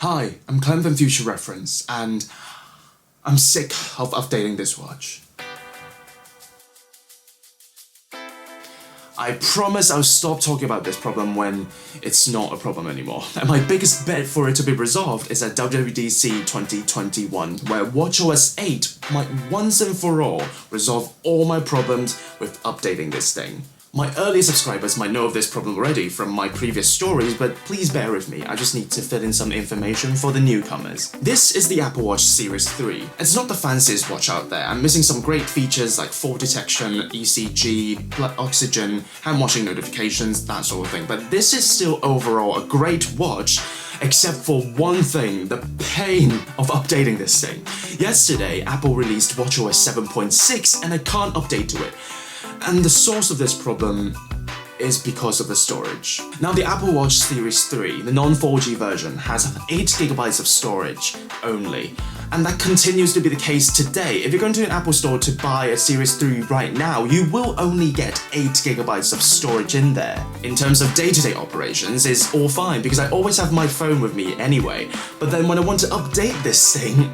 Hi, I'm Clem from Future Reference, and I'm sick of updating this watch. I promise I'll stop talking about this problem when it's not a problem anymore. And my biggest bet for it to be resolved is at WWDC 2021, where watchOS 8 might once and for all resolve all my problems with updating this thing. My earlier subscribers might know of this problem already from my previous stories, but please bear with me, I just need to fill in some information for the newcomers. This is the Apple Watch Series 3. It's not the fanciest watch out there. I'm missing some great features like fall detection, ECG, blood oxygen, hand washing notifications, that sort of thing, but this is still overall a great watch, except for one thing, the pain of updating this thing. Yesterday, Apple released watchOS 7.6 and I can't update to it. And the source of this problem is because of the storage. Now, the Apple Watch Series 3, the non-4G version, has 8GB of storage only. And that continues to be the case today. If you're going to an Apple store to buy a Series 3 right now, you will only get 8GB of storage in there. In terms of day-to-day operations, it's all fine because I always have my phone with me anyway. But then when I want to update this thing,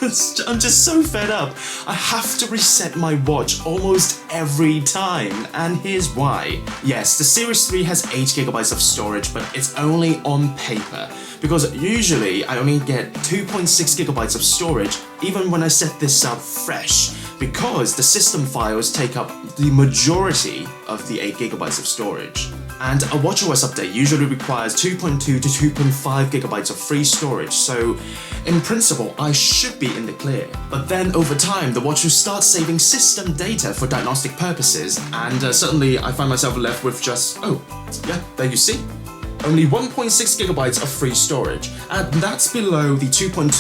I'm just so fed up. I have to reset my watch almost every time, and here's why. Yes, the Series 3 has 8GB of storage, but it's only on paper. Because usually I only get 2.6GB of storage even when I set this up fresh, because the system files take up the majority of the 8GB of storage. And a watchOS update usually requires 2.2 to 2.5GB of free storage, so in principle I should be in the clear. But then over time the watch will start saving system data for diagnostic purposes, and suddenly I find myself left with just, oh yeah, there you see, only 1.6GB of free storage, and that's below the 2.2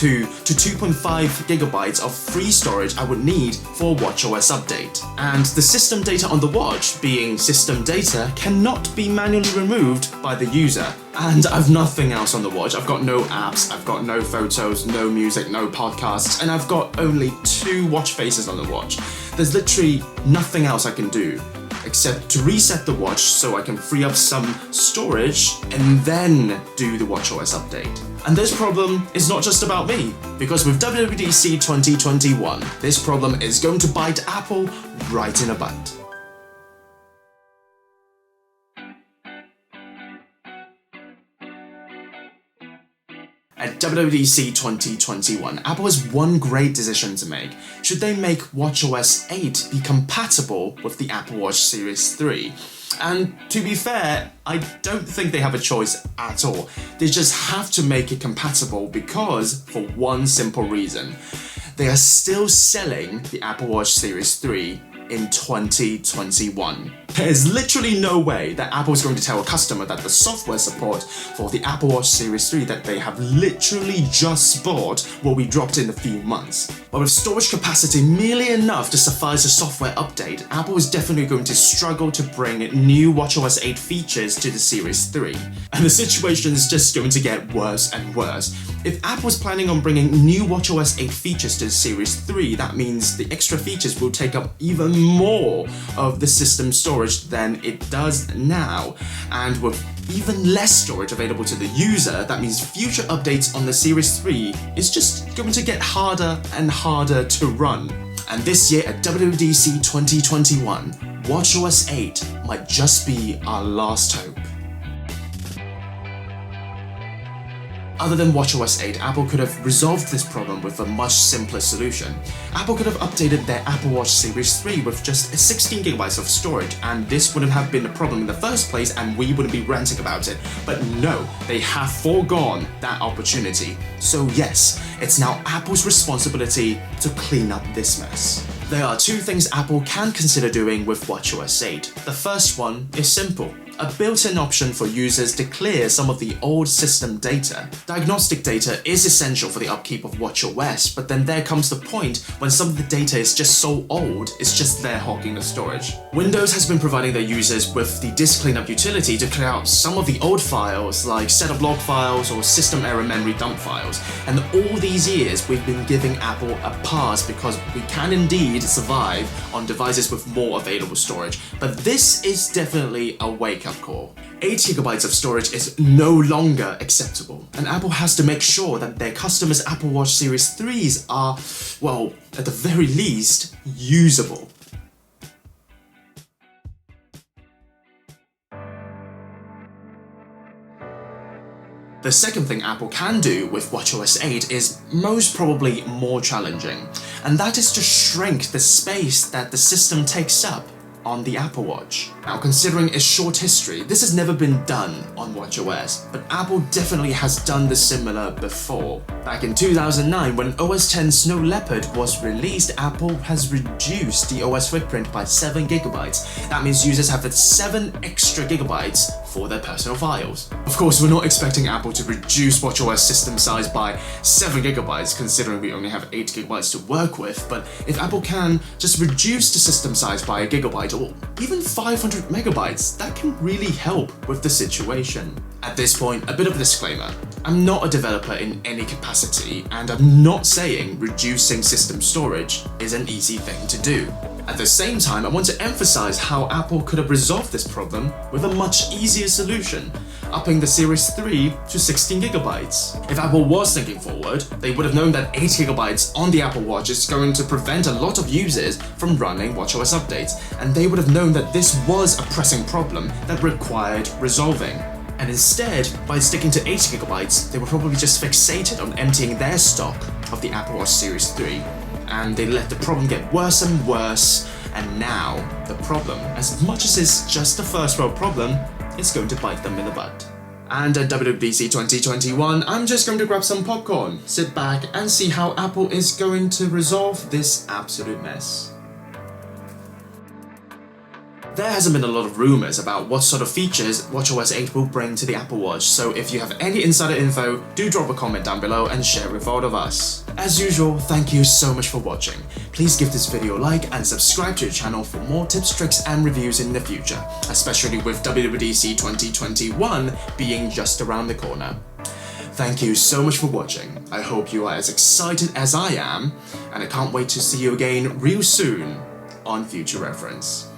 to 2.5GB of free storage I would need for a watchOS update. And the system data on the watch, being system data, cannot be manually removed by the user. And I've nothing else on the watch. I've got no apps, I've got no photos, no music, no podcasts, and I've got only 2 watch faces on the watch. There's literally nothing else I can do except to reset the watch so I can free up some storage and then do the watchOS update. And this problem is not just about me, because with WWDC 2021, this problem is going to bite Apple right in the butt. At WWDC 2021, Apple has one great decision to make. Should they make watchOS 8 be compatible with the Apple Watch Series 3? And to be fair, I don't think they have a choice at all. They just have to make it compatible because, for one simple reason, they are still selling the Apple Watch Series 3 in 2021. There is literally no way that Apple is going to tell a customer that the software support for the Apple Watch Series 3 that they have literally just bought will be dropped in a few months. But with storage capacity merely enough to suffice a software update, Apple is definitely going to struggle to bring new watchOS 8 features to the Series 3. And the situation is just going to get worse and worse. If Apple is planning on bringing new watchOS 8 features to the Series 3, that means the extra features will take up even more of the system storage than it does now. And with even less storage available to the user, that means future updates on the Series 3 is just going to get harder and harder to run. And this year at WWDC 2021, watchOS 8 might just be our last hope. Other than watchOS 8, Apple could have resolved this problem with a much simpler solution. Apple could have updated their Apple Watch Series 3 with just 16GB of storage, and this wouldn't have been a problem in the first place and we wouldn't be ranting about it. But no, they have foregone that opportunity. So yes, it's now Apple's responsibility to clean up this mess. There are 2 things Apple can consider doing with watchOS 8. The first one is simple. A built-in option for users to clear some of the old system data. Diagnostic data is essential for the upkeep of watchOS, but then there comes the point when some of the data is just so old, it's just there hogging the storage. Windows has been providing their users with the disk cleanup utility to clear out some of the old files like setup log files or system error memory dump files. And all these years we've been giving Apple a pass because we can indeed survive on devices with more available storage. But this is definitely a wake-up wake-up call. 8GB of storage is no longer acceptable, and Apple has to make sure that their customers' Apple Watch Series 3s are, well, at the very least, usable. The second thing Apple can do with watchOS 8 is most probably more challenging, and that is to shrink the space that the system takes up on the Apple Watch. Now, considering its short history, this has never been done on watchOS, but Apple definitely has done this similar before. Back in 2009, when OS X Snow Leopard was released, Apple has reduced the OS footprint by 7GB. That means users have 7 extra gigabytes for their personal files. Of course, we're not expecting Apple to reduce watchOS system size by 7GB, considering we only have 8GB to work with, but if Apple can just reduce the system size by a gigabyte or even 500 megabytes, that can really help with the situation. At this point, a bit of a disclaimer. I'm not a developer in any capacity, and I'm not saying reducing system storage is an easy thing to do. At the same time, I want to emphasize how Apple could have resolved this problem with a much easier solution, upping the Series 3 to 16GB. If Apple was thinking forward, they would have known that 8GB on the Apple Watch is going to prevent a lot of users from running watchOS updates, and they would have known that this was a pressing problem that required resolving. And instead, by sticking to 8GB, they were probably just fixated on emptying their stock of the Apple Watch Series 3. And they let the problem get worse and worse, and now the problem, as much as it's just a first world problem, is going to bite them in the butt. And at WWDC 2021, I'm just going to grab some popcorn, sit back and see how Apple is going to resolve this absolute mess. There hasn't been a lot of rumors about what sort of features watchOS 8 will bring to the Apple Watch, so if you have any insider info, do drop a comment down below and share with all of us. As usual, thank you so much for watching. Please give this video a like and subscribe to the channel for more tips, tricks and reviews in the future, especially with WWDC 2021 being just around the corner. Thank you so much for watching. I hope you are as excited as I am, and I can't wait to see you again real soon on Future Reference.